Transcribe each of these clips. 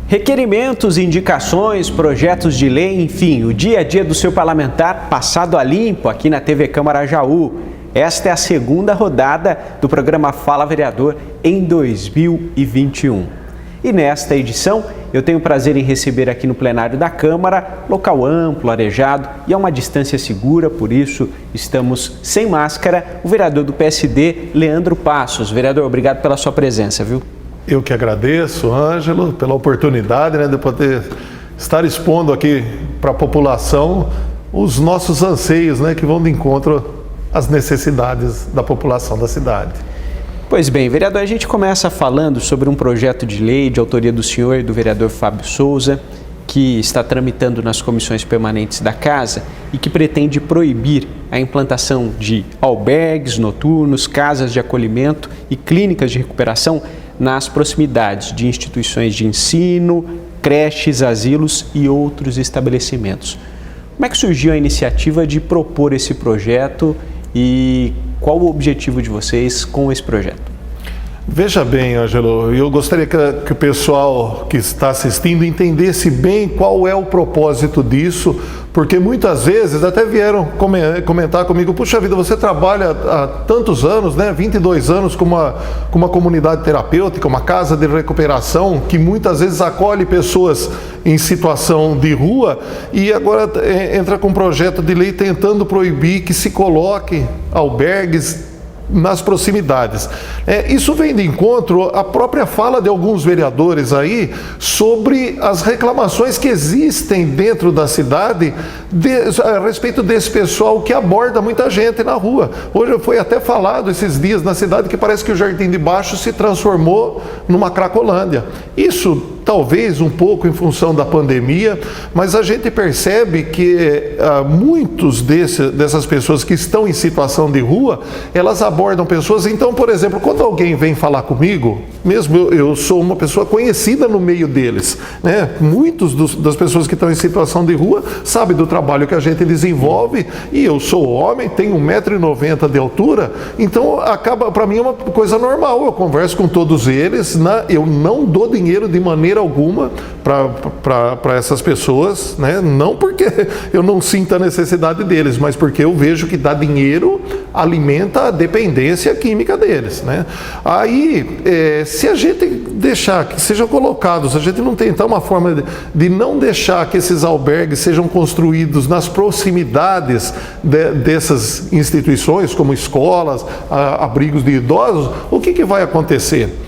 Requerimentos, indicações, projetos de lei, enfim, o dia a dia do seu parlamentar passado a limpo aqui na TV Câmara Jaú. Esta é a segunda rodada do programa Fala Vereador em 2021. E nesta edição, eu tenho o prazer em receber aqui no plenário da Câmara, local amplo, arejado e a uma distância segura, por isso estamos sem máscara, o vereador do PSD, Leandro Passos. Vereador, obrigado pela sua presença, viu? Eu que agradeço, Ângelo, pela oportunidade de poder estar expondo aqui para a população os nossos anseios, que vão de encontro às necessidades da população da cidade. Pois bem, vereador, a gente começa falando sobre um projeto de lei de autoria do senhor e do vereador Fábio Souza, que está tramitando nas comissões permanentes da Casa e que pretende proibir a implantação de albergues noturnos, casas de acolhimento e clínicas de recuperação nas proximidades de instituições de ensino, creches, asilos e outros estabelecimentos. Como é que surgiu a iniciativa de propor esse projeto e qual o objetivo de vocês com esse projeto? Veja bem, Ângelo, eu gostaria que o pessoal que está assistindo entendesse bem qual é o propósito disso, porque muitas vezes até vieram comentar comigo: puxa vida, você trabalha há tantos anos, 22 anos com uma comunidade terapêutica, uma casa de recuperação que muitas vezes acolhe pessoas em situação de rua e agora entra com um projeto de lei tentando proibir que se coloque albergues nas proximidades. Isso vem de encontro à própria fala de alguns vereadores aí sobre as reclamações que existem dentro da cidade a respeito desse pessoal que aborda muita gente na rua. Hoje foi até falado esses dias na cidade que parece que o Jardim de Baixo se transformou numa Cracolândia. Isso talvez um pouco em função da pandemia, mas a gente percebe que muitos dessas pessoas que estão em situação de rua, elas abordam pessoas. Então, por exemplo, quando alguém vem falar comigo, mesmo eu sou uma pessoa conhecida no meio deles, muitos das pessoas que estão em situação de rua sabem do trabalho que a gente desenvolve, e eu sou homem, tenho 1,90 m de altura, então acaba, para mim, é uma coisa normal. Eu converso com todos eles, eu não dou dinheiro de maneira alguma para essas pessoas, não porque eu não sinto a necessidade deles, mas porque eu vejo que dar dinheiro alimenta a dependência química deles. Aí, se a gente deixar que sejam colocados, a gente não tentar uma forma de não deixar que esses albergues sejam construídos nas proximidades dessas instituições, como escolas, abrigos de idosos, o que vai acontecer?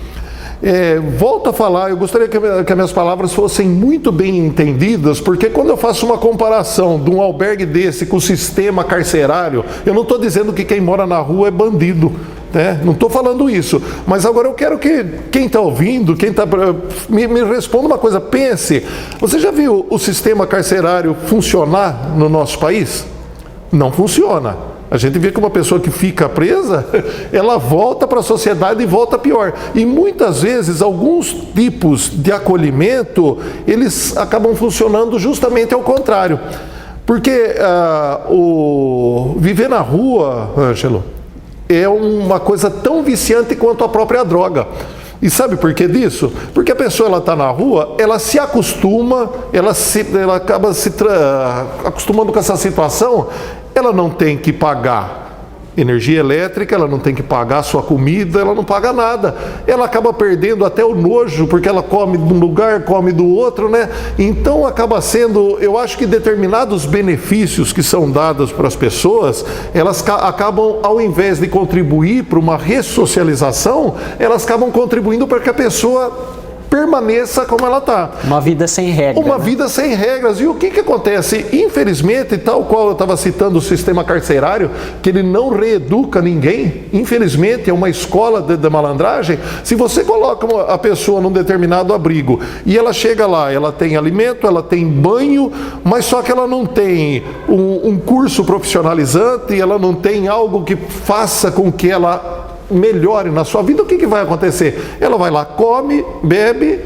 Volto a falar, eu gostaria que as minhas palavras fossem muito bem entendidas, porque quando eu faço uma comparação de um albergue desse com o sistema carcerário, eu não estou dizendo que quem mora na rua é bandido, não estou falando isso, mas agora eu quero que quem está ouvindo, me responda uma coisa. Pense, você já viu o sistema carcerário funcionar no nosso país? Não funciona. A gente vê que uma pessoa que fica presa, ela volta para a sociedade e volta pior. E muitas vezes, alguns tipos de acolhimento, eles acabam funcionando justamente ao contrário. Porque viver na rua, Ângelo, é uma coisa tão viciante quanto a própria droga. E sabe por que disso? Porque a pessoa está na rua, ela se acostuma, ela acaba se acostumando com essa situação. Ela não tem que pagar energia elétrica, ela não tem que pagar sua comida, ela não paga nada. Ela acaba perdendo até o nojo, porque ela come de um lugar, come do outro, Então acaba sendo, eu acho que determinados benefícios que são dados para as pessoas, elas acabam, ao invés de contribuir para uma ressocialização, elas acabam contribuindo para que a pessoa permaneça como ela está. Uma vida sem regras. Uma vida sem regras. E o que acontece? Infelizmente, tal qual eu estava citando o sistema carcerário, que ele não reeduca ninguém, infelizmente é uma escola de malandragem. Se você coloca a pessoa num determinado abrigo e ela chega lá, ela tem alimento, ela tem banho, mas só que ela não tem um curso profissionalizante, ela não tem algo que faça com que ela melhore na sua vida, o que vai acontecer? Ela vai lá, come, bebe,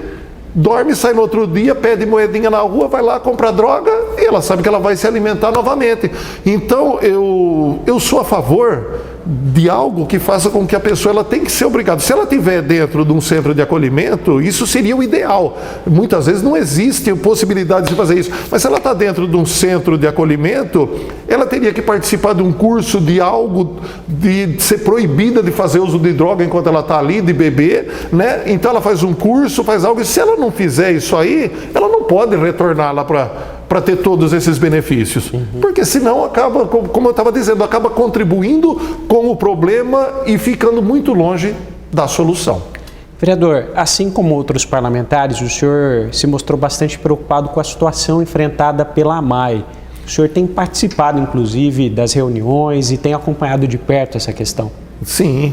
dorme, sai no outro dia, pede moedinha na rua, vai lá, compra droga e ela sabe que ela vai se alimentar novamente. Então, eu sou a favor de algo que faça com que a pessoa ela tem que ser obrigada. Se ela estiver dentro de um centro de acolhimento, isso seria o ideal. Muitas vezes não existe possibilidade de fazer isso. Mas se ela está dentro de um centro de acolhimento, ela teria que participar de um curso de algo, de ser proibida de fazer uso de droga enquanto ela está ali, de beber, né? Então ela faz um curso, faz algo, e se ela não fizer isso aí, ela não pode retornar lá para ter todos esses benefícios. Porque senão acaba, como eu estava dizendo, acaba contribuindo com o problema e ficando muito longe da solução. Vereador, assim como outros parlamentares, o senhor se mostrou bastante preocupado com a situação enfrentada pela AMAI. O senhor tem participado, inclusive, das reuniões e tem acompanhado de perto essa questão. Sim,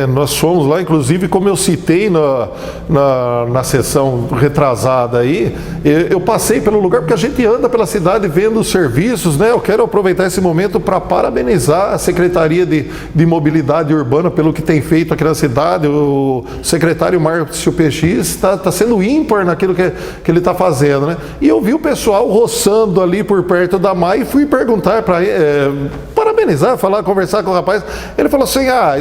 nós fomos lá, inclusive, como eu citei na sessão retrasada aí, eu passei pelo lugar, porque a gente anda pela cidade vendo os serviços, né? Eu quero aproveitar esse momento para parabenizar a Secretaria de Mobilidade Urbana pelo que tem feito aqui na cidade. O secretário Márcio PX está sendo ímpar naquilo que ele está fazendo, né? E eu vi o pessoal roçando ali por perto da AMAI e fui perguntar para ele, parabenizar, conversar com o rapaz. Ele falou assim, a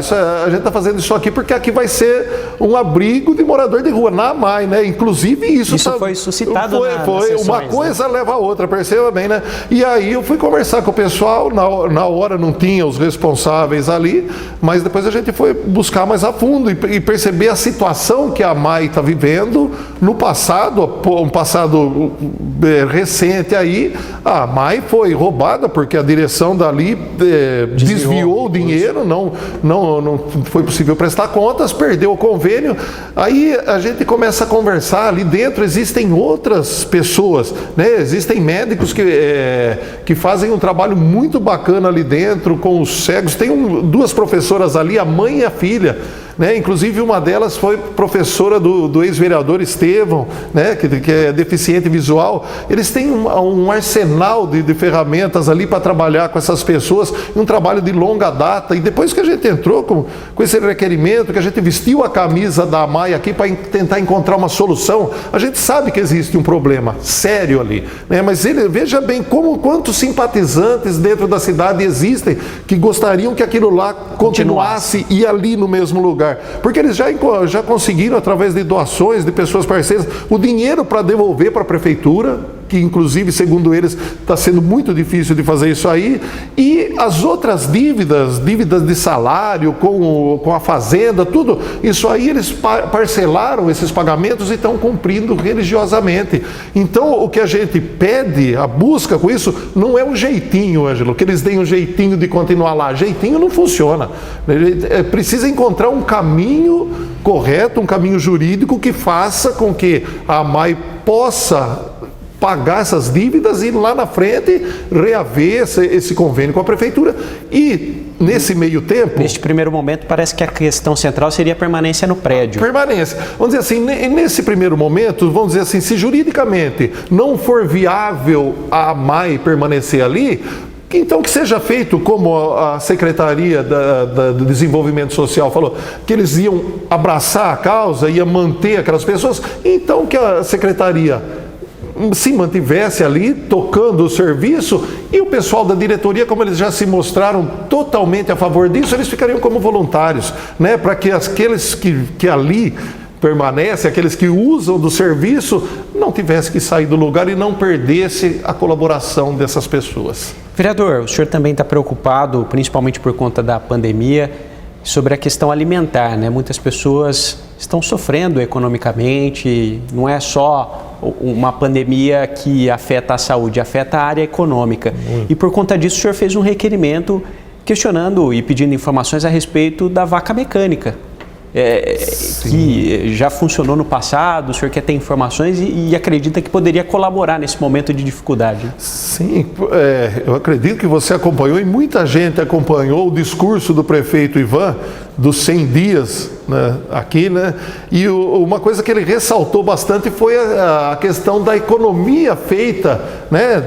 gente está fazendo isso aqui porque aqui vai ser um abrigo de morador de rua, na AMAI, né? Inclusive isso foi suscitado foi nas uma coisa, né? Leva a outra, perceba bem, né? E aí eu fui conversar com o pessoal, na hora não tinha os responsáveis ali, mas depois a gente foi buscar mais a fundo e perceber a situação que a AMAI está vivendo no passado, um passado recente aí. A AMAI foi roubada porque a direção dali desviou o dinheiro, não foi possível prestar contas, perdeu o convênio. Aí a gente começa a conversar, ali dentro existem outras pessoas, né? Existem médicos que fazem um trabalho muito bacana ali dentro com os cegos. Tem duas professoras ali, a mãe e a filha, né? Inclusive uma delas foi professora do ex-vereador Estevão, né? que é deficiente visual. Eles têm um arsenal de ferramentas ali para trabalhar com essas pessoas, um trabalho de longa data. E depois que a gente entrou com esse requerimento, que a gente vestiu a camisa da AMAI aqui para tentar encontrar uma solução, a gente sabe que existe um problema sério ali, né? Mas veja bem quantos simpatizantes dentro da cidade existem que gostariam que aquilo lá continuasse e ali no mesmo lugar. Porque eles já conseguiram, através de doações de pessoas parceiras, o dinheiro para devolver para a prefeitura, que inclusive, segundo eles, está sendo muito difícil de fazer isso aí, e as outras dívidas de salário com a fazenda, tudo, isso aí eles parcelaram esses pagamentos e estão cumprindo religiosamente. Então, o que a gente pede, a busca com isso, não é um jeitinho, Ângelo, que eles deem um jeitinho de continuar lá. Jeitinho não funciona. Precisa encontrar um caminho correto, um caminho jurídico que faça com que a AMAI possa pagar essas dívidas e lá na frente reaver esse convênio com a prefeitura. E nesse meio tempo... Neste primeiro momento parece que a questão central seria a permanência no prédio. Permanência. Vamos dizer assim, nesse primeiro momento, vamos dizer assim, se juridicamente não for viável a AMAI permanecer ali, então que seja feito como a Secretaria do Desenvolvimento Social falou, que eles iam abraçar a causa, iam manter aquelas pessoas, então que a Secretaria se mantivesse ali, tocando o serviço, e o pessoal da diretoria, como eles já se mostraram totalmente a favor disso, eles ficariam como voluntários, né? Para que aqueles que ali permanecem, aqueles que usam do serviço, não tivessem que sair do lugar e não perdesse a colaboração dessas pessoas. Vereador, o senhor também está preocupado, principalmente por conta da pandemia, sobre a questão alimentar, né? Muitas pessoas estão sofrendo economicamente, não é só uma pandemia que afeta a saúde, afeta a área econômica. E por conta disso o senhor fez um requerimento questionando e pedindo informações a respeito da vaca mecânica, que já funcionou no passado. O senhor quer ter informações e acredita que poderia colaborar nesse momento de dificuldade? Sim, eu acredito que você acompanhou e muita gente acompanhou o discurso do prefeito Ivan dos 100 dias, né, aqui, né? E uma coisa que ele ressaltou bastante foi a questão da economia feita, né,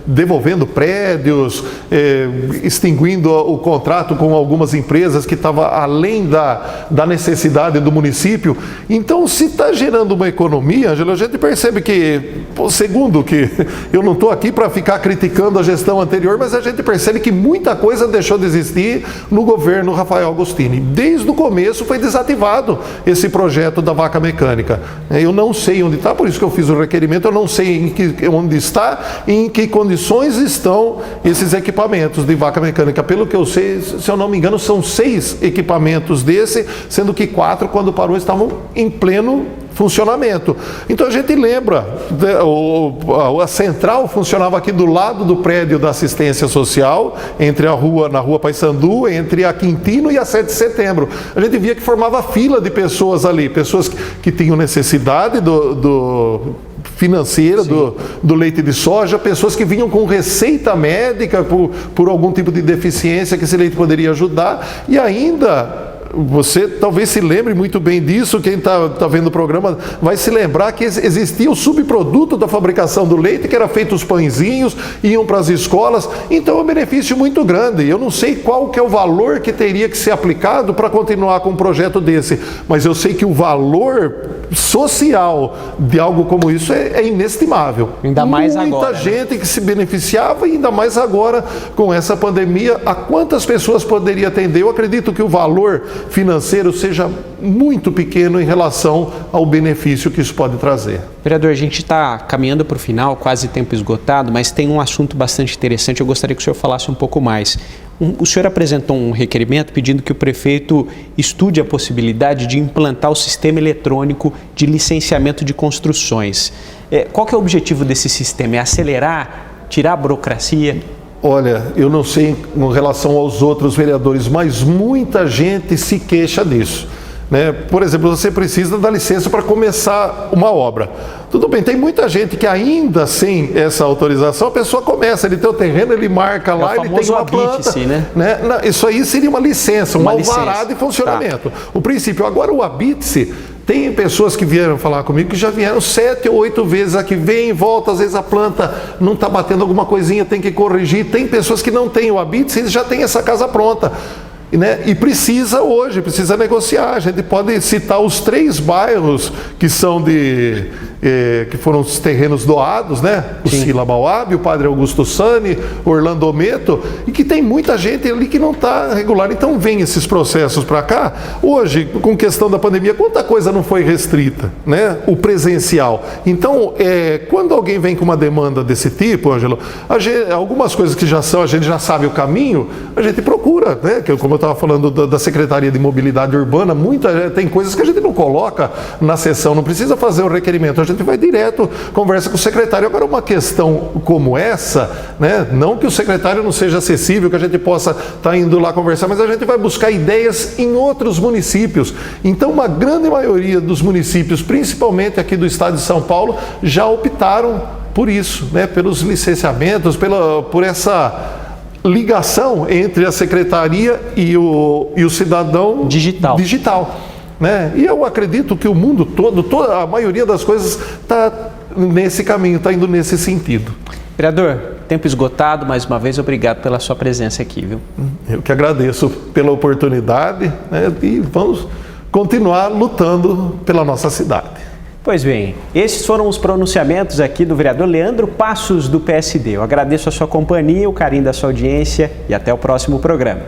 devolvendo prédios, extinguindo o contrato com algumas empresas que estavam além da necessidade do município. Então, se está gerando uma economia, Ângelo, a gente percebe que, segundo que eu não estou aqui para ficar criticando a gestão anterior, mas a gente percebe que muita coisa deixou de existir no governo Rafael Agostinho. Desde o começo foi desativado esse projeto da vaca mecânica. Eu não sei onde está, por isso que eu fiz o requerimento, eu não sei onde está e em que condições estão esses equipamentos de vaca mecânica. Pelo que eu sei, se eu não me engano, são 6 equipamentos desse, sendo que 4, quando parou, estavam em pleno funcionamento. Então a gente lembra, a central funcionava aqui do lado do prédio da assistência social, na rua Paissandu, entre a Quintino e a 7 de setembro. A gente via que formava fila de pessoas ali, pessoas que tinham necessidade financeira do leite de soja, pessoas que vinham com receita médica por algum tipo de deficiência que esse leite poderia ajudar, e ainda você talvez se lembre muito bem disso, quem está vendo o programa vai se lembrar que existia o subproduto da fabricação do leite, que era feito os pãezinhos, iam para as escolas, então é um benefício muito grande. Eu não sei qual que é o valor que teria que ser aplicado para continuar com um projeto desse, mas eu sei que o valor social de algo como isso é inestimável. Ainda mais agora. Muita gente que se beneficiava, e ainda mais agora com essa pandemia, a quantas pessoas poderia atender? Eu acredito que o valor financeiro seja muito pequeno em relação ao benefício que isso pode trazer. Vereador, a gente está caminhando para o final, quase tempo esgotado, mas tem um assunto bastante interessante, eu gostaria que o senhor falasse um pouco mais. O senhor apresentou um requerimento pedindo que o prefeito estude a possibilidade de implantar o sistema eletrônico de licenciamento de construções. Qual que é o objetivo desse sistema? É acelerar, tirar a burocracia? Olha, eu não sei em relação aos outros vereadores, mas muita gente se queixa disso, né? Por exemplo, você precisa da licença para começar uma obra. Tudo bem, tem muita gente que ainda sem essa autorização, a pessoa começa, ele tem o terreno, ele marca lá, ele tem uma planta, né? Não, isso aí seria uma licença, um alvará de funcionamento. Tá. O princípio. Agora o habite-se, tem pessoas que vieram falar comigo que já vieram 7 ou 8 vezes aqui, vem e volta, às vezes a planta não está batendo alguma coisinha, tem que corrigir. Tem pessoas que não têm o habite-se, já tem essa casa pronta. Né? E precisa negociar. A gente pode citar os 3 bairros que são que foram os terrenos doados, né? O Sila Bauab, o Padre Augusto Sani, Orlando Ometo, e que tem muita gente ali que não está regular. Então vem esses processos para cá. Hoje, com questão da pandemia, quanta coisa não foi restrita, né? O presencial. Então, quando alguém vem com uma demanda desse tipo, Ângelo, algumas coisas que já são, a gente já sabe o caminho, a gente procura, né? Como eu estava falando da Secretaria de Mobilidade Urbana, tem coisas que a gente não coloca na sessão, não precisa fazer o requerimento, a gente vai direto, conversa com o secretário. Agora, uma questão como essa, né? Não que o secretário não seja acessível, que a gente possa estar indo lá conversar, mas a gente vai buscar ideias em outros municípios. Então, uma grande maioria dos municípios, principalmente aqui do estado de São Paulo, já optaram por isso, né? Pelos licenciamentos, por essa ligação entre a secretaria e o cidadão digital. Né? E eu acredito que o mundo todo, a maioria das coisas está nesse caminho, está indo nesse sentido. Vereador, tempo esgotado, mais uma vez, obrigado pela sua presença aqui, viu? Eu que agradeço pela oportunidade, né? E vamos continuar lutando pela nossa cidade. Pois bem, esses foram os pronunciamentos aqui do vereador Leandro Passos, do PSD. Eu agradeço a sua companhia, o carinho da sua audiência e até o próximo programa.